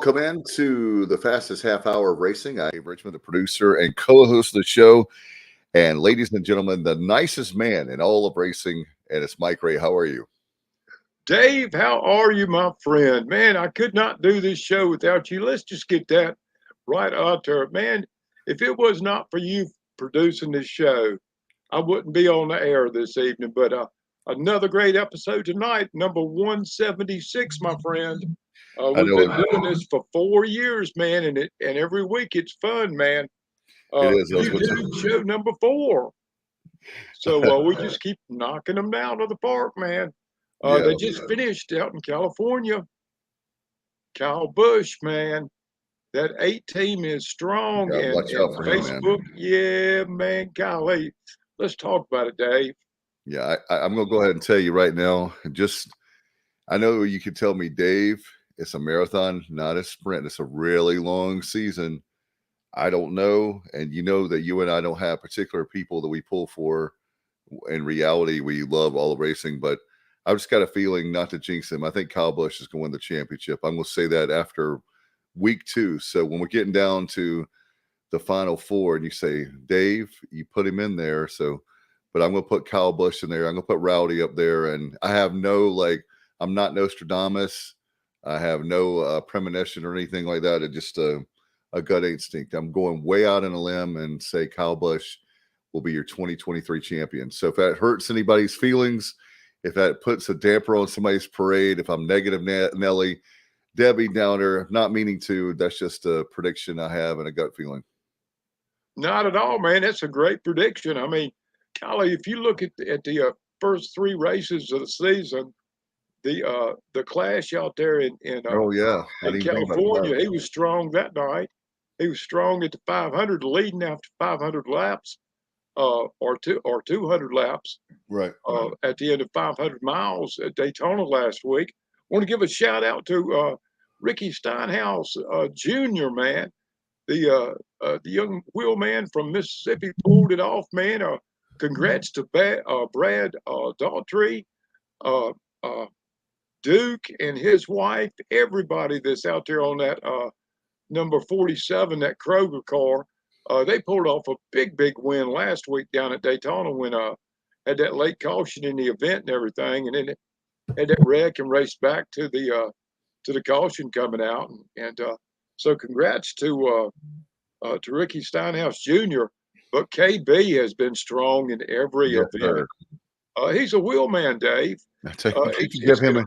Welcome into the fastest half hour of racing. I'm Richmond, the producer and co-host of the show. And ladies and gentlemen, the nicest man in all of racing, and it's Mike Ray. How are you? Dave, how are you, my friend? Man, I could not do this show without you. Let's just get that right out there. Man, if it was not for you producing this show, I wouldn't be on the air this evening. But another great episode tonight, number 176, my friend. I We've know been doing this for 4 years, man, and every week it's fun, man. it is. I was You going do to show number 4. So we just keep knocking them out of the park, man. yeah, They just finished out in California. Kyle Busch, man, that 8 team is strong. yeah. And Watch out for him, man. Facebook, yeah, man, golly. Let's talk about it, Dave. Yeah, I'm going to go ahead and tell you right now. I know you could tell me, Dave, it's a marathon, not a sprint. It's a really long season. I don't know, and you know that you and I don't have particular people that we pull for. In reality, we love all of racing, but I've just got a feeling, not to jinx him, I think Kyle Busch is going to win the championship. I'm going to say that after week 2. So when we're getting down to the final 4, and you say, Dave, you put him in there. So, but I'm going to put Kyle Busch in there. I'm going to put Rowdy up there, and I have no I'm not Nostradamus. I have no premonition or anything like that. It just a gut instinct. I'm going way out on a limb and say Kyle Busch will be your 2023 champion. So if that hurts anybody's feelings, if that puts a damper on somebody's parade, if I'm negative Nelly, Debbie Downer, not meaning to, that's just a prediction I have and a gut feeling. Not at all, man. That's a great prediction. I mean, golly, if you look at the first 3 races of the season, the clash out there Oh yeah, I in didn't even think about that. California, he was strong that night. He was strong at the 500, leading after 500 laps, or 200 laps. Right. At the end of 500 miles at Daytona last week. Want to give a shout out to Ricky Steinhaus Jr., man, the young wheelman from Mississippi pulled it off, man. Congrats to Brad Daughtry, uh, uh, Duke and his wife, everybody that's out there on that number 47, that Kroger car. They pulled off a big win last week down at Daytona when had that late caution in the event and everything, and then had that wreck and raced back to the caution coming out, and so congrats to Ricky Steinhaus Jr. But KB has been strong in every Yes, event. sir. He's a wheelman, Dave. I tell you, you It's could give it's him gonna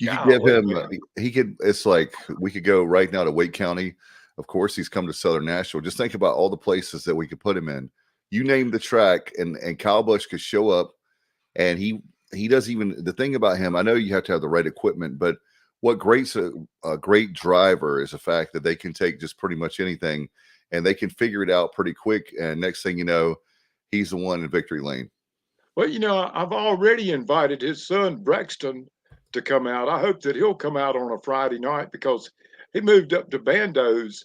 you could give golly, him man. he could. It's like we could go right now to Wake County. Of course, he's come to Southern Nashville. Just think about all the places that we could put him in. You name the track, and Kyle Busch could show up, and he doesn't even. The thing about him, I know you have to have the right equipment, but what greats a great driver is the fact that they can take just pretty much anything, and they can figure it out pretty quick. And next thing you know, he's the one in victory lane. Well, I've already invited his son Braxton to come out. I hope that he'll come out on a Friday night because he moved up to Bandos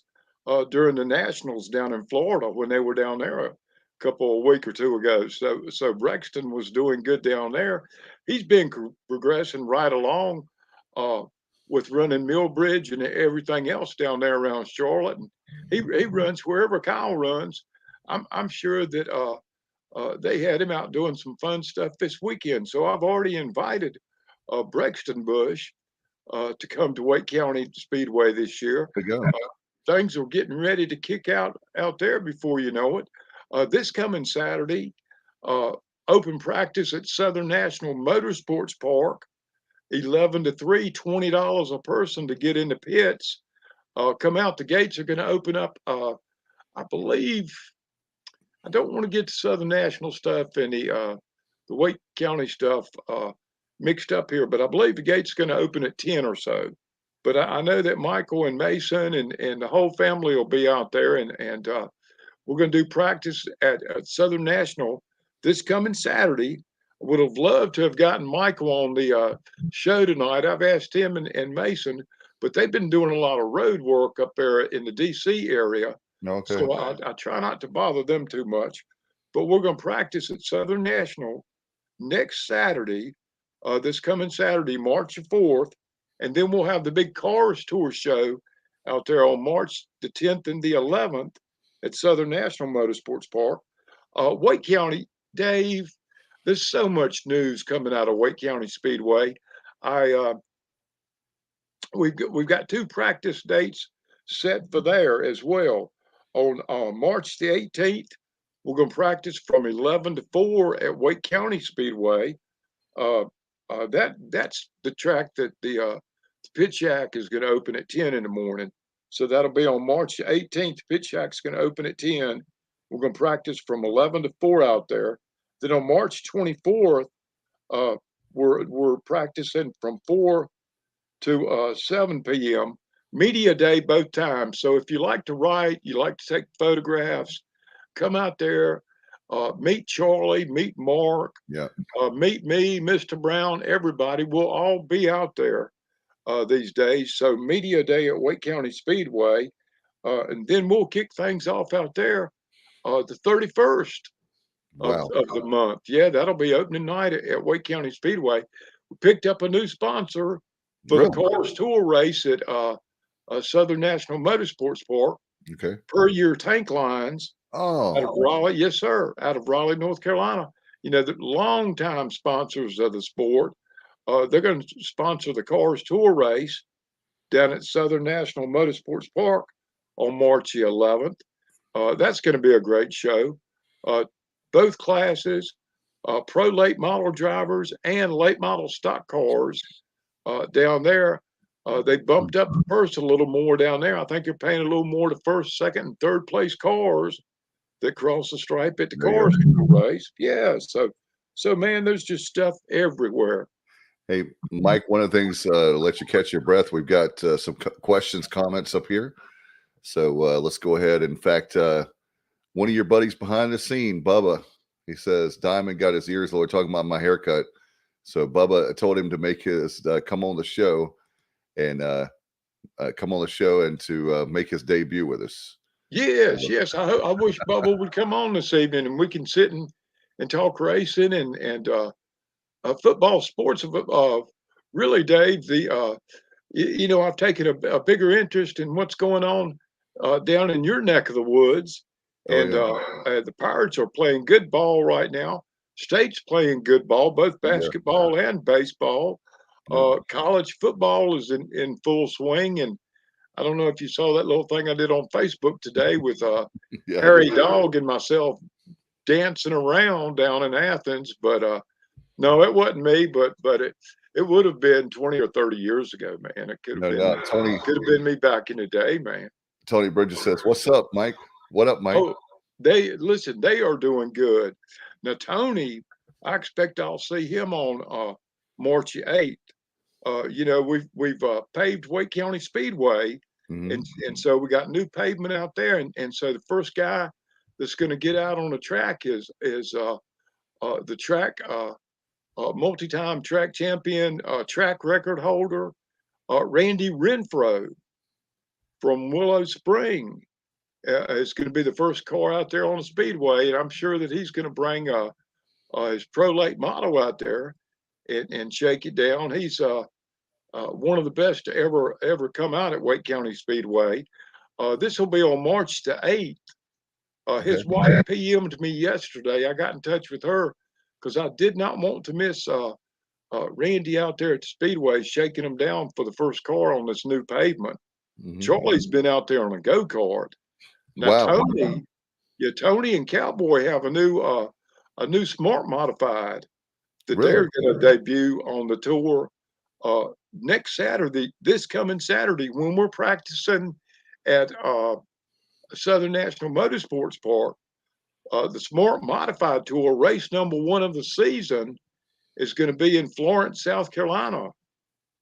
during the Nationals down in Florida when they were down there a week or 2 ago. So Braxton was doing good down there. He's been progressing right along uh, with running Millbridge and everything else down there around Charlotte. And he runs wherever Kyle runs. I'm sure that they had him out doing some fun stuff this weekend. So I've already invited Brexton Bush to come to Wake County Speedway this year. There you go. Things are getting ready to kick out there before you know it. This coming Saturday, uh, open practice at Southern National Motorsports Park, 11 to 3, $20 a person to get in the pits. Come out, the gates are going to open up, I believe. I don't want to get the Southern National stuff and the Wake County stuff mixed up here, but I believe the gate's going to open at 10 or so. But I know that Michael and Mason and the whole family will be out there, and we're going to do practice at Southern National this coming Saturday. Would have loved to have gotten Michael on the show tonight. I've asked him and Mason, but they've been doing a lot of road work up there in the DC area. Okay. So I try not to bother them too much. But we're going to practice at Southern National next Saturday, this coming Saturday, March the 4th. And then we'll have the big Cars Tour show out there on March the 10th and the 11th at Southern National Motorsports Park. Wake County, Dave, there's so much news coming out of Wake County Speedway. I we've got two practice dates set for there as well. On March the 18th, we're going to practice from 11 to 4 at Wake County Speedway. Uh, that's the track that the pit shack is going to open at 10 in the morning. So that'll be on March 18th. Pit shack's going to open at 10. We're going to practice from 11 to 4 out there. Then on March 24th, uh, we're practicing from 4 to 7 p.m. Media day both times. So if you like to write, you like to take photographs, come out there, meet Charlie, meet Mark, Yeah. meet me, Mr. Brown, everybody. We'll all be out there these days. So media day at Wake County Speedway. And then we'll kick things off out there the 31st Wow. of the month. Yeah, that'll be opening night at Wake County Speedway. We picked up a new sponsor for the Really? Cars Tour race at Southern National Motorsports Park. Okay. Per Year Tank Lines out of Oh, Raleigh. Yes, sir, out of Raleigh, North Carolina. You know, the longtime sponsors of the sport. They're going to sponsor the Cars Tour race down at Southern National Motorsports Park on March the 11th. That's going to be a great show. Both classes, pro late model drivers and late model stock cars down there. They bumped up the purse a little more down there. I think they're paying a little more to first, second, and third place cars that cross the stripe at the there you cars race. Yeah, so man, there's just stuff everywhere. Hey, Mike, one of the things to let you catch your breath, we've got some questions, comments up here. So let's go ahead. In fact, one of your buddies behind the scene, Bubba, he says, Diamond got his ears lowered talking about my haircut. So Bubba told him to make his come on the show and to make his debut with us. Yes. I wish Bubba would come on this evening and we can sit and talk racing and football sports. Really, Dave, you know, I've taken a bigger interest in what's going on down in your neck of the woods, Oh, and yeah. the Pirates are playing good ball right now. State's playing good ball, both Yeah. basketball and baseball. Yeah. College football is in full swing, and I don't know if you saw that little thing I did on Facebook today with Yeah, I Harry did. Dog and myself dancing around down in Athens, but no, it wasn't me, but it would have been 20 or 30 years ago, man. It No doubt. could have been me back in the day, man. Tony Bridges says, "What's up, Mike? What up, Mike?" Oh, they are doing good. Now, Tony, I expect I'll see him on March 8th. You know, we've paved Wake County Speedway, Mhm. and so we got new pavement out there, and so the first guy that's going to get out on the track is the track multi-time track champion, track record holder, Randy Renfro from Willow Spring. Is going to be the first car out there on the speedway, and I'm sure that he's going to bring his pro late model out there and shake it down. He's one of the best to ever come out at Wake County Speedway. This will be on March the 8th. Okay. His wife PM'd me yesterday. I got in touch with her because I did not want to miss Randy out there at the speedway shaking him down for the first car on this new pavement. Mhm. Charlie's been out there on a go kart. Now Wow. Tony and Cowboy have a new smart modified that Really? they're going to debut on the tour next Saturday, this coming Saturday when we're practicing at Southern National Motorsports Park. The Smart Modified Tour race number 1 of the season is going to be in Florence, South Carolina,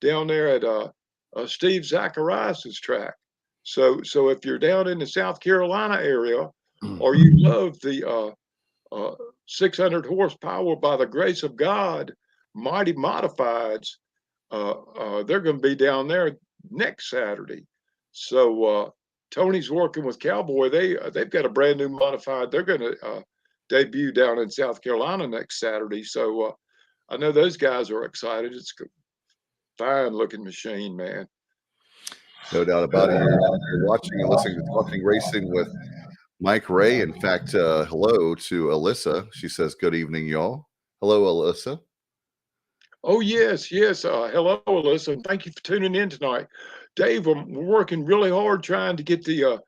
down there at Steve Zacharias's track. So if you're down in the South Carolina area, or you love the 600 horsepower by the grace of God, mighty modifieds, they're going to be down there next Saturday. So Tony's working with Cowboy. They've got a brand new modified. They're going to debut down in South Carolina next Saturday. So I know those guys are excited. It's a fine looking machine, man. No doubt about it. You're watching and listening to Talking Racing with Mike Ray. In fact, hello to Alyssa. She says, "Good evening, y'all." Hello, Alyssa. Oh, yes, yes. Hello, Alyssa, and thank you for tuning in tonight. Dave, we're working really hard trying to get the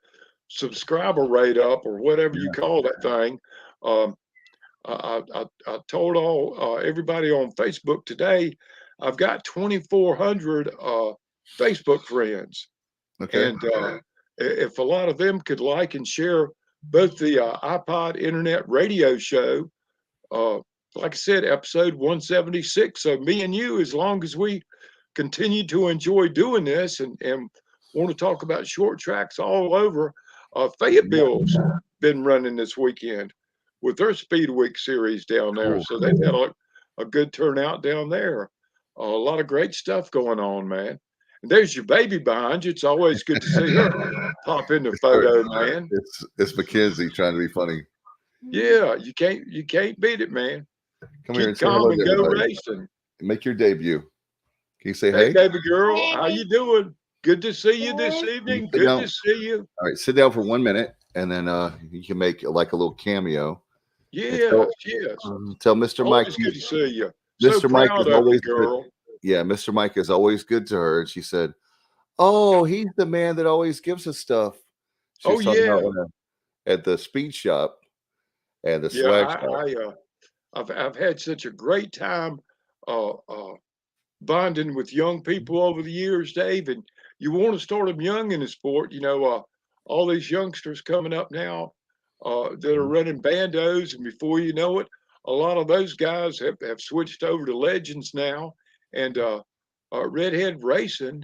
subscriber rate up or whatever you Yeah. call that thing. Um, I told everybody on Facebook today, I've got 2,400 Facebook friends, Okay. and if a lot of them could like and share both the iPod Internet Radio Show, uh, like I said, episode 176. So me and you, as long as we continue to enjoy doing this and want to talk about short tracks all over, Yeah. Fayetteville's been running this weekend with their Speed Week series down there. Cool. So they've had a good turnout down there. A lot of great stuff going on, man. And there's your baby behind you. It's always good to see her pop in the It's her. photo, man. It's Mackenzie trying to be funny. Yeah, you can't beat it, man. Come here and Keep say calm hello to and go everybody. racing. Make your debut. Can you say Hey, hey? baby girl, how you doing? Good to see you this You evening. sit Good down. to see you. All right, sit down for 1 minute, and then you can make like a little cameo. And Yes, yes. tell Mr. Mike Always good to see you. So Mr. Mike is proud of you, always good. girl. Yeah, Mr. Mike is always good to her. And she said, "Oh, he's the man that always gives us stuff." She Oh was talking about yeah, at the speed shop and the yeah. swag shop. I've had such a great time uh, uh, bonding with young people over the years, Dave. And you want to start them young in the sport. All these youngsters coming up now that are Mhm. running bandos, and before you know it, a lot of those guys have switched over to legends now. And Redhead Racing,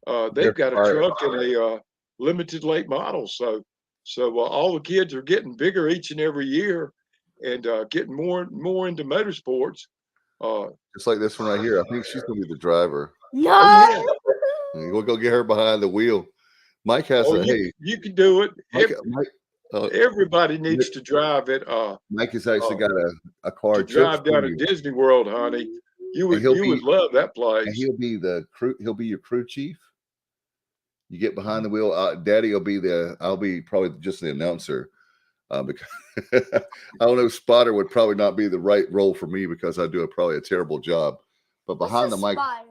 they've They're got a fire. truck and a limited late model. So all the kids are getting bigger each and every year, and getting more and more into motorsports. Uh, Just like this one right here. I think she's gonna be the driver. oh No. yeah. And we'll go get her behind the wheel. Mike has Oh, a you hey, you can do it. Mike uh, Everybody needs to drive it. Mike has actually Uh, got a car to just drive for down to you. Disney World, honey. You And would you would love that place. he'll be the crew, he'll be your crew chief. You get behind the wheel. Daddy will be I'll be probably just the announcer. Because I don't know, spotter would probably not be the right role for me because I do probably a terrible job. But What's behind a the mic, spider?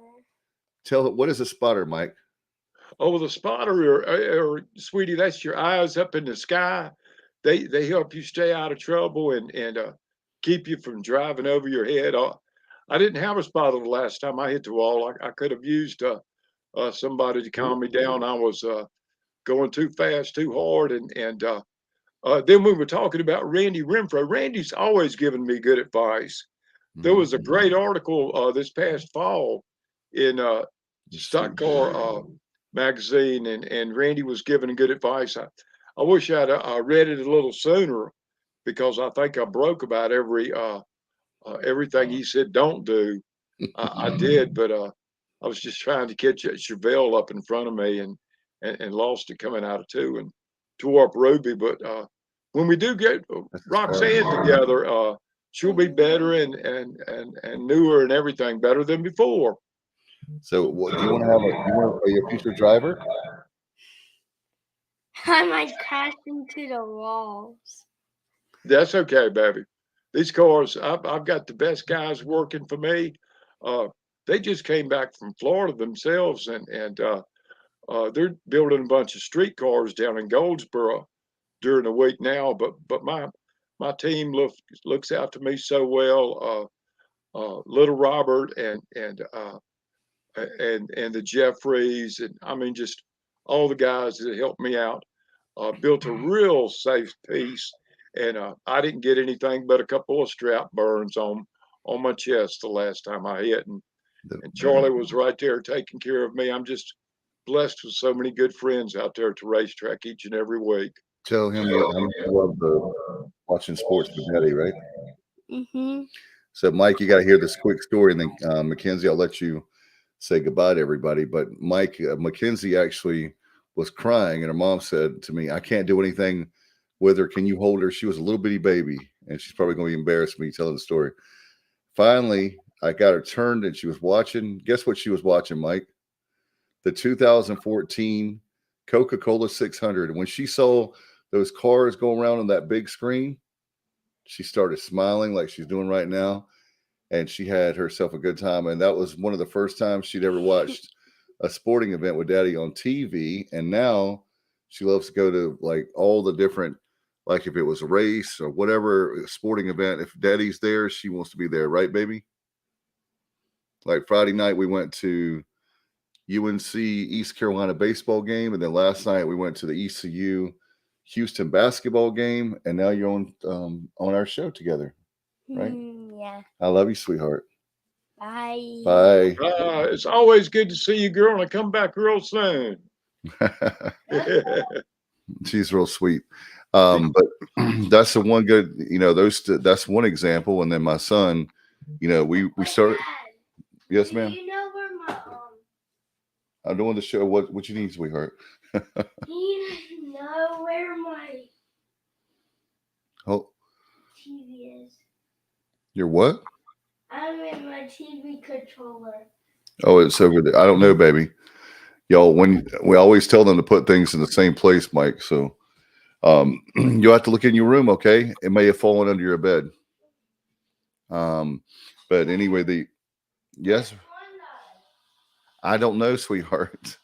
tell what is a spotter, Mike? Oh, the spotter, or sweetie, that's your eyes up in the sky. They help you stay out of trouble and keep you from driving over your head. I didn't have a spotter the last time I hit the wall. I could have used somebody to calm me down. I was going too fast, too hard, and then we were talking about Randy Renfro. Randy's always given me good advice. There Mhm. was a great article this past fall in Let's see. Stock Car magazine, and Randy was giving good advice. I wish I'd read it a little sooner because I think I broke about everything he said don't do. I did, but I was just trying to catch that Chevelle up in front of me and lost it coming out of two and tore up Ruby. But when we do get That's a Roxanne spotter. together, she'll be better and newer and everything better than before. So, what do you want to have? Do you want to be a future driver? I might crash into the walls. That's okay, baby. These cars, I've got the best guys working for me. Uh, they just came back from Florida themselves, and they're building a bunch of street cars down in Goldsboro during the week now. But my team looks out to me so well. Little Robert and the Jeffreys, and I mean just all the guys that helped me out. Built a real safe piece, and I didn't get anything but a couple of strap burns on my chest the last time I hit, The, and Charlie was right there taking care of me. I'm just blessed with so many good friends out there at the racetrack each and every week. tell him you love the watching sports with Daddy, right? Mm-hmm. So, Mike, you got to hear this quick story, and then Mackenzie, I'll let you say goodbye to everybody. But Mike, Mackenzie actually was crying, and her mom said to me, "I can't do anything with her. Can you hold her?" She was a little bitty baby, and she's probably going to embarrass me telling the story. Finally, I got her turned, and she was watching. Guess what she was watching, Mike? the 2014 Coca-Cola 600. When she saw those cars go around on that big screen, she started smiling like she's doing right now, and she had herself a good time. And that was one of the first times she'd ever watched a sporting event with Daddy on TV. And now she loves to go to like all the different, like if it was a race or whatever sporting event, if Daddy's there, she wants to be there, right, baby? Like Friday night, we went to UNC East Carolina baseball game, and then last night we went to the ECU Houston basketball game, and now you're on our show together, right? Yeah. I love you, sweetheart. Bye. Bye. It's always good to see you, girl, and I come back real soon. She's real sweet. But that's the one good, that's one example. And then my son, we started. Yes, ma'am. Do you know where my I'm doing the show. What you need, sweetheart? do you know where my Oh, TV is? your what? I'm in my TV controller. Oh, it's over there. I don't know, baby. Y'all, when we always tell them to put things in the same place, Mike. So you'll have to look in your room, okay? It may have fallen under your bed. But anyway, yes, I don't know, sweetheart.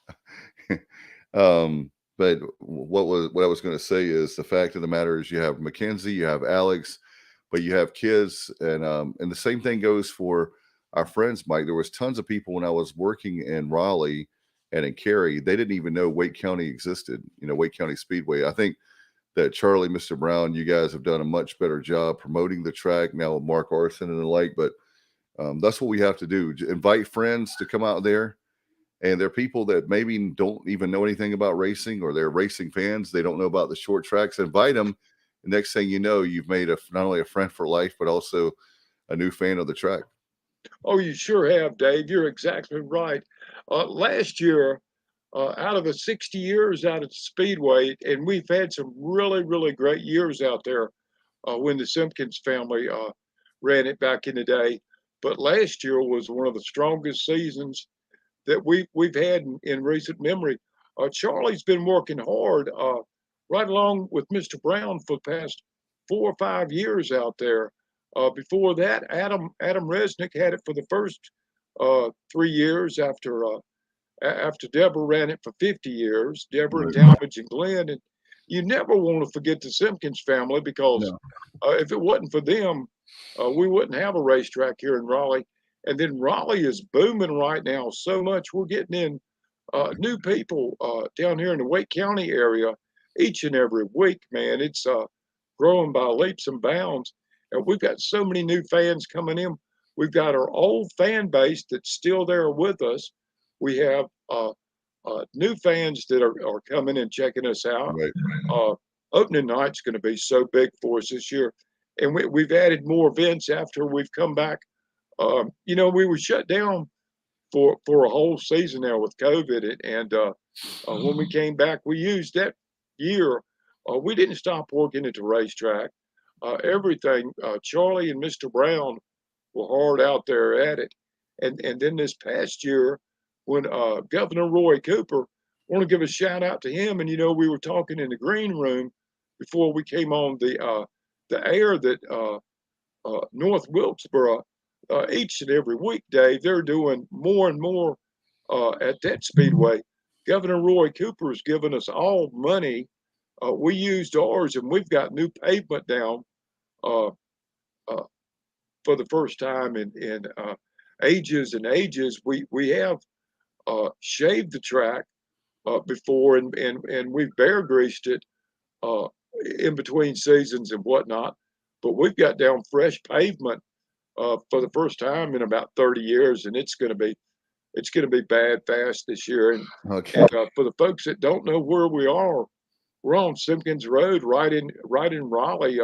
But what I was going to say is the fact of the matter is you have Mackenzie, you have Alex, but you have kids, and the same thing goes for our friends, Mike. There was tons of people when I was working in Raleigh and in Cary, they didn't even know Wake County existed. Wake County Speedway. I think that Charlie, Mr. Brown, you guys have done a much better job promoting the track now with Mark Arson and the like. But that's what we have to do. Invite friends to come out there. And there are people that maybe don't even know anything about racing, or they're racing fans. They don't know about the short tracks. Invite them. The next thing you know, you've made not only a friend for life, but also a new fan of the track. Oh, you sure have, Dave. You're exactly right. Last year, out of the 60 years out at Speedway, and we've had some really, really great years out there when the Simpkins family ran it back in the day. But last year was one of the strongest seasons that we've had in recent memory. Charlie's been working hard right along with Mr. Brown for the past 4 or 5 years out there. Before that, Adam Resnick had it for the first 3 years after Deborah ran it for 50 years. Deborah and Talmadge and Glenn, and you never want to forget the Simpkins family because if it wasn't for them, we wouldn't have a racetrack here in Raleigh. And then Raleigh is booming right now so much. We're getting in new people down here in the Wake County area each and every week, man. It's growing by leaps and bounds. And we've got so many new fans coming in. We've got our old fan base that's still there with us. We have new fans that are coming and checking us out. Right. Opening night's going to be so big for us this year. And we've added more events after we've come back. We were shut down for a whole season now with COVID, and when we came back, we used that year. We didn't stop working at the racetrack. Everything. Charlie and Mr. Brown were hard out there at it, and then this past year, when Governor Roy Cooper, I want to give a shout out to him. And we were talking in the green room before we came on the air that North Wilkesboro. Each and every weekday, they're doing more and more at that speedway. Governor Roy Cooper has given us all money. We used ours, and we've got new pavement down uh, uh, for the first time in ages and ages. We have shaved the track before, and we've bear greased it uh, in between seasons and whatnot. But we've got down fresh pavement for the first time in about 30 years, and it's going to be bad fast this year. And, Okay. and for the folks that don't know where we are, we're on Simpkins Road, right in Raleigh.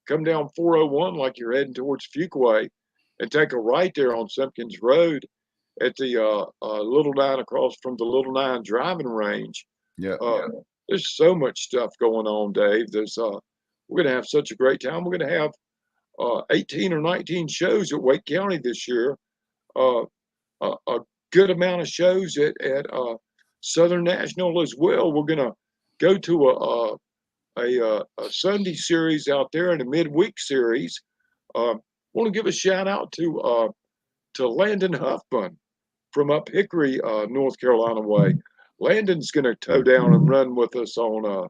Come down 401 like you're heading towards Fuquay, and take a right there on Simpkins Road at the Little Nine across from the Little Nine driving range. Yeah. There's so much stuff going on, Dave. We're going to have such a great time. We're going to have 18 or 19 shows at Wake County this year. A good amount of shows at Southern National as well. We're going to go to a Sunday series out there and a midweek series. Want to give a shout out to Landon Huffman from up Hickory, North Carolina way. Landon's going to tow down and run with us on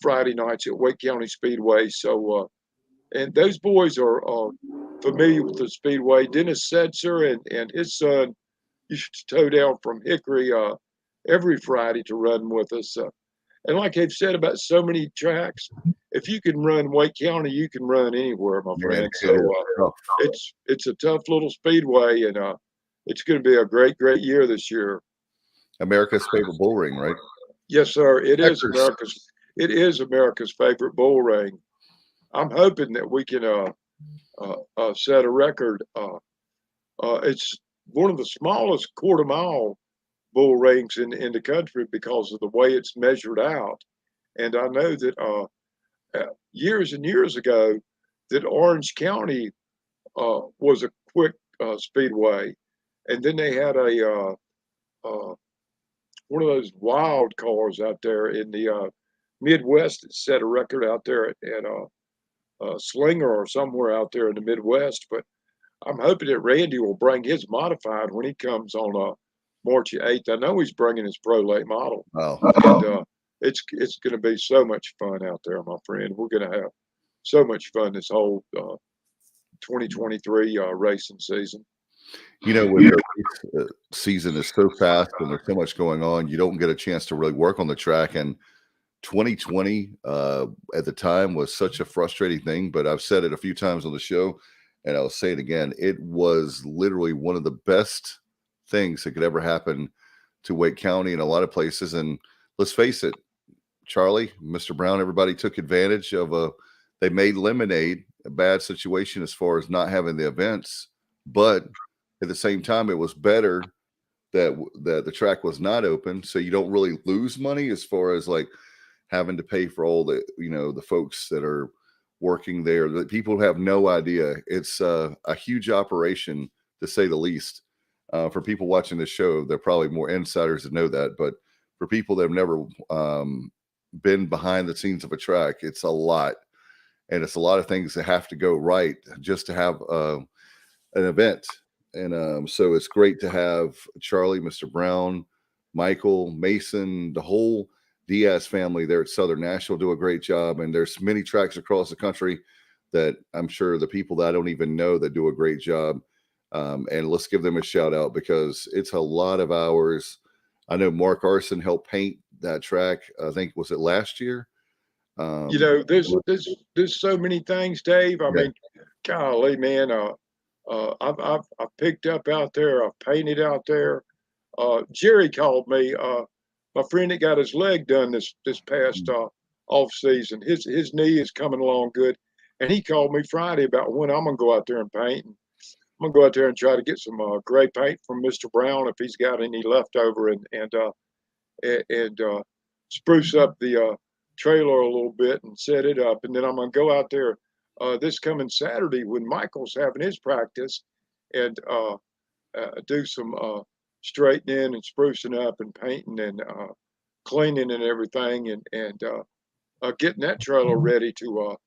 Friday nights at Wake County Speedway. So, and those boys are familiar with the Speedway. Dennis Setzer and his son used to tow down from Hickory every Friday to run with us. And like they've said about so many tracks, if you can run Wake County, you can run anywhere, my Man, friend. So it's a tough little speedway, and it's going to be a great year this year. America's favorite bull ring, right? Yes, sir. Checkers. It is America's favorite bull ring. I'm hoping that we can set a record. It's one of the smallest quarter mile bull rings in the country because of the way it's measured out. And I know that years and years ago, that Orange County was a quick speedway, and then they had a one of those wild cars out there in the Midwest that set a record out there at Slinger or somewhere out there in the Midwest. But I'm hoping that Randy will bring his modified when he comes on March 8th. I know he's bringing his Pro Late model. Oh. And it's going to be so much fun out there, my friend. We're going to have so much fun this whole 2023 racing season. You know, when the season is so fast and there's so much going on, you don't get a chance to really work on the track. And 2020 at the time was such a frustrating thing, but I've said it a few times on the show, and I'll say it again. It was literally one of the best things that could ever happen to Wake County in a lot of places. And let's face it, Charlie, Mr. Brown, everybody took advantage of they made lemonade, a bad situation as far as not having the events, but at the same time, it was better that the track was not open, so you don't really lose money as far as like having to pay for all the the folks that are working there. The people have no idea. It's a huge operation, to say the least. For people watching this show, they're probably more insiders that know that, but for people that have never been behind the scenes of a track, it's a lot, and it's a lot of things that have to go right just to have an event. And so it's great to have Charlie, Mr. Brown, Michael, Mason, the whole Diaz family there at Southern National do a great job. And there's many tracks across the country that I'm sure the people that I don't even know that do a great job. And let's give them a shout out because it's a lot of hours. I know Mark Arson helped paint that track. I think, was it last year? There's so many things, Dave. I mean, golly, man, I've picked up out there. I've painted out there. Jerry called me. My friend that got his leg done this past off season. His knee is coming along good, and he called me Friday about when I'm gonna go out there and paint. And I'm gonna go out there and try to get some gray paint from Mr. Brown if he's got any left over, and spruce up the trailer a little bit and set it up. And then I'm gonna go out there this coming Saturday when Michael's having his practice and do some straightening and sprucing up and painting and cleaning and everything and getting that trailer ready to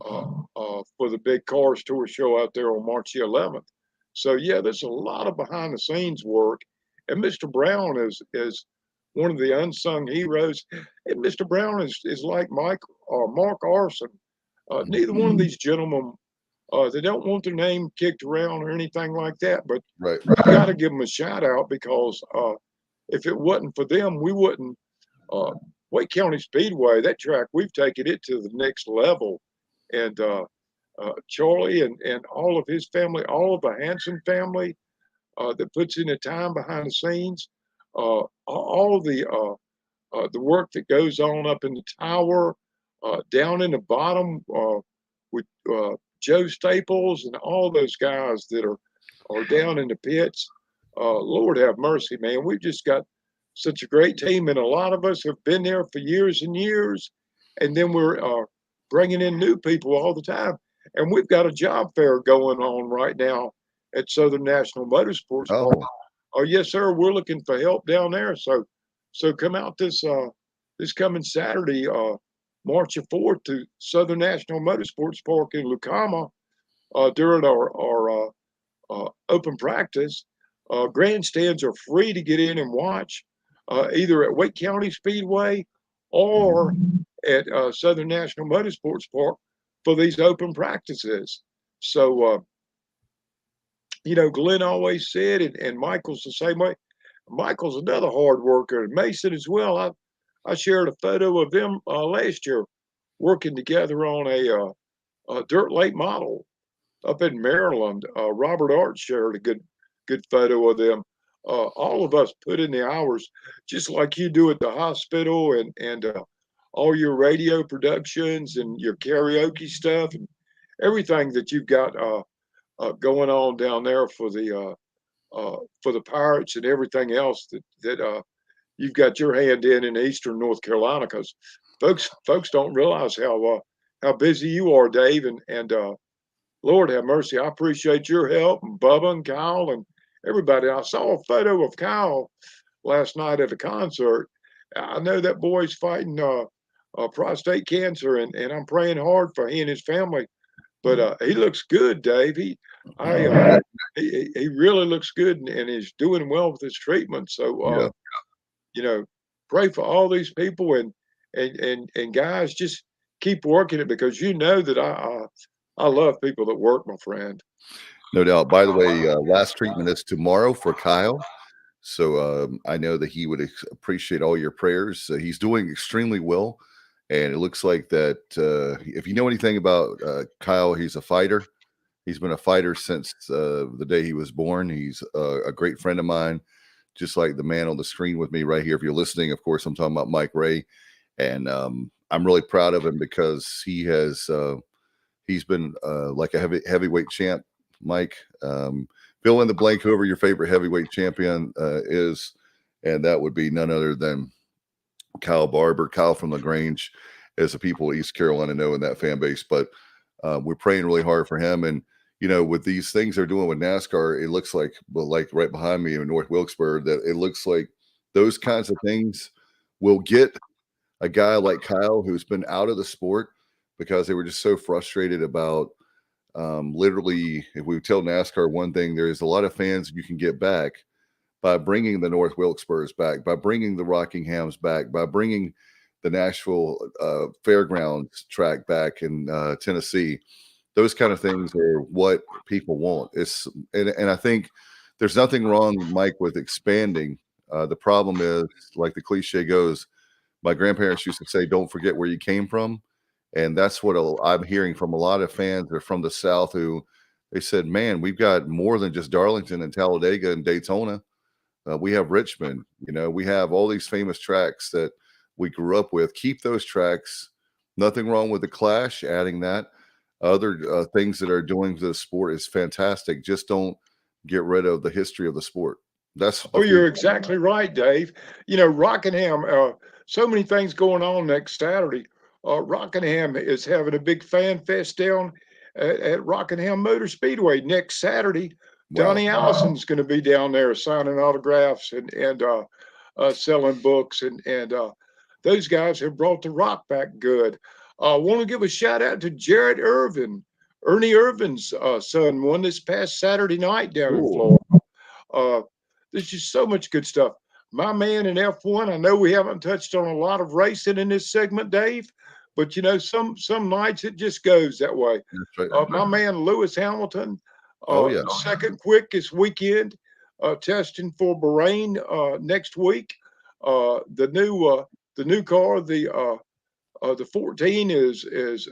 for the big Cars Tour show out there on March the 11th. So yeah, there's a lot of behind the scenes work, and Mr. Brown is one of the unsung heroes. And Mr. Brown is like Mark Arson. Neither one of these gentlemen, they don't want their name kicked around or anything like that, but right. I got to give them a shout out because if it wasn't for them, we wouldn't. Wake County Speedway, that track, we've taken it to the next level. And Charlie and all of his family, all of the Hanson family that puts in the time behind the scenes, all the work that goes on up in the tower, down in the bottom with Joe Staples and all those guys that are down in the pits. Lord have mercy, man. We've just got such a great team, and a lot of us have been there for years and years, and then we're bringing in new people all the time. And we've got a job fair going on right now at Southern National Motorsports Park Oh yes, sir. We're looking for help down there. So come out this coming Saturday, March the 4th, to Southern National Motorsports Park in Lucama during our open practice. Grandstands are free to get in and watch, either at Wake County Speedway or at Southern National Motorsports Park for these open practices. So, Glenn always said, and Michael's the same way. Michael's another hard worker, and Mason as well. I shared a photo of them last year working together on a dirt late model up in Maryland. Robert Art shared a good photo of them. All of us put in the hours, just like you do at the hospital, and all your radio productions and your karaoke stuff and everything that you've got going on down there for the Pirates and everything else that you've got your hand in Eastern North Carolina. Because folks don't realize how busy you are, Dave, and Lord have mercy. I appreciate your help, and Bubba and Kyle and everybody. I saw a photo of Kyle last night at a concert. I know that boy's fighting prostate cancer, and I'm praying hard for he and his family. But he looks good, Dave. He really looks good, and he's doing well with his treatment. So Yeah. pray for all these people, and guys, just keep working it, because you know that I love people that work, my friend. No doubt. By the way, last treatment is tomorrow for Kyle. So I know that he would appreciate all your prayers. He's doing extremely well. And it looks like that if you know anything about Kyle, he's a fighter. He's been a fighter since the day he was born. He's a great friend of mine, just like the man on the screen with me right here. If you're listening, of course, I'm talking about Mike Ray. And I'm really proud of him because he's been like a heavyweight champ, Mike. Fill in the blank whoever your favorite heavyweight champion is, and that would be none other than Kyle Barber. Kyle from LaGrange, as the people of East Carolina know in that fan base. But we're praying really hard for him. And with these things they're doing with NASCAR, it looks like, well, like right behind me in North Wilkesboro, that it looks like those kinds of things will get a guy like Kyle, who's been out of the sport because they were just so frustrated about literally, if we tell NASCAR one thing, there's a lot of fans you can get back by bringing the North Wilkesboro's back, by bringing the Rockinghams back, by bringing the Nashville Fairgrounds track back in Tennessee. Those kind of things are what people want. And I think there's nothing wrong, Mike, with expanding. The problem is, like the cliche goes, my grandparents used to say, "Don't forget where you came from." And that's what I'm hearing from a lot of fans that are from the South, who they said, "Man, we've got more than just Darlington and Talladega and Daytona. We have Richmond. We have all these famous tracks that we grew up with. Keep those tracks. Nothing wrong with the Clash. Adding that. Other things that are doing to the sport is fantastic. Just don't get rid of the history of the sport." That's the Oh, you're exactly right, Dave. Rockingham, so many things going on next Saturday. Rockingham is having a big fan fest down at Rockingham Motor Speedway next Saturday. Wow. Donnie Allison's going to be down there signing autographs and selling books, and those guys have brought the rock back good. I want to give a shout out to Jared Irvin. Ernie Irvin's son won this past Saturday night down in Florida. Uh, there's just so much good stuff. My man in F1, I know we haven't touched on a lot of racing in this segment, Dave, but some nights it just goes that way. That's right. My man Lewis Hamilton, Oh, yeah. second quickest weekend, testing for Bahrain next week. The new car, the 14 is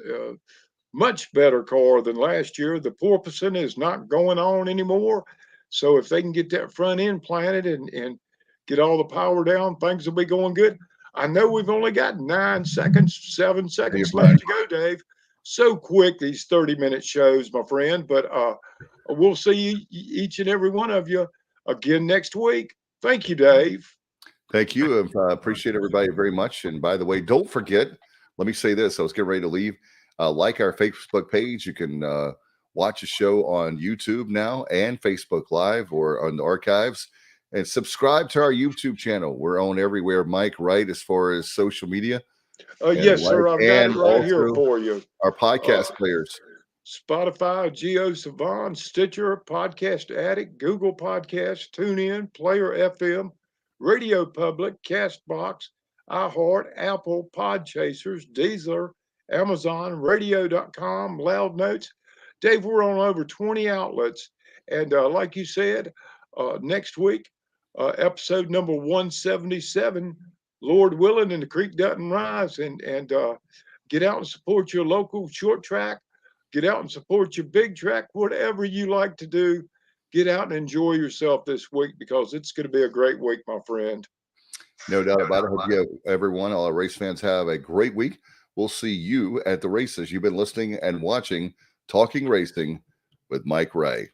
much better car than last year. The porpoising is not going on anymore. So if they can get that front end planted and get all the power down, things will be going good. I know we've only got 9 seconds, 7 seconds left to go, Dave. So quick, these 30-minute shows, my friend. But we'll see each and every one of you again next week. Thank you, Dave. Thank you. I appreciate everybody very much. And by the way, don't forget, let me say this. I was getting ready to leave. Like our Facebook page. You can watch a show on YouTube now and Facebook Live or on the archives. And subscribe to our YouTube channel. We're on everywhere, Mike, right, as far as social media. And Yes, sir. I've got it right here also for you. our podcast players. Spotify, GeoSavan, Stitcher, Podcast Addict, Google Podcasts, TuneIn, Player FM, Radio Public, Castbox, iHeart, Apple, Podchasers, Deezer, Amazon, Radio.com, Loud Notes. Dave, we're on over 20 outlets. And like you said, next week, episode number 177, Lord willing, and the creek doesn't rise. And get out and support your local short track. Get out and support your big track, whatever you like to do. Get out and enjoy yourself this week because it's going to be a great week, my friend. No doubt about it. Hope everyone, all our race fans, have a great week. We'll see you at the races. You've been listening and watching Talking Racing with Mike Ray.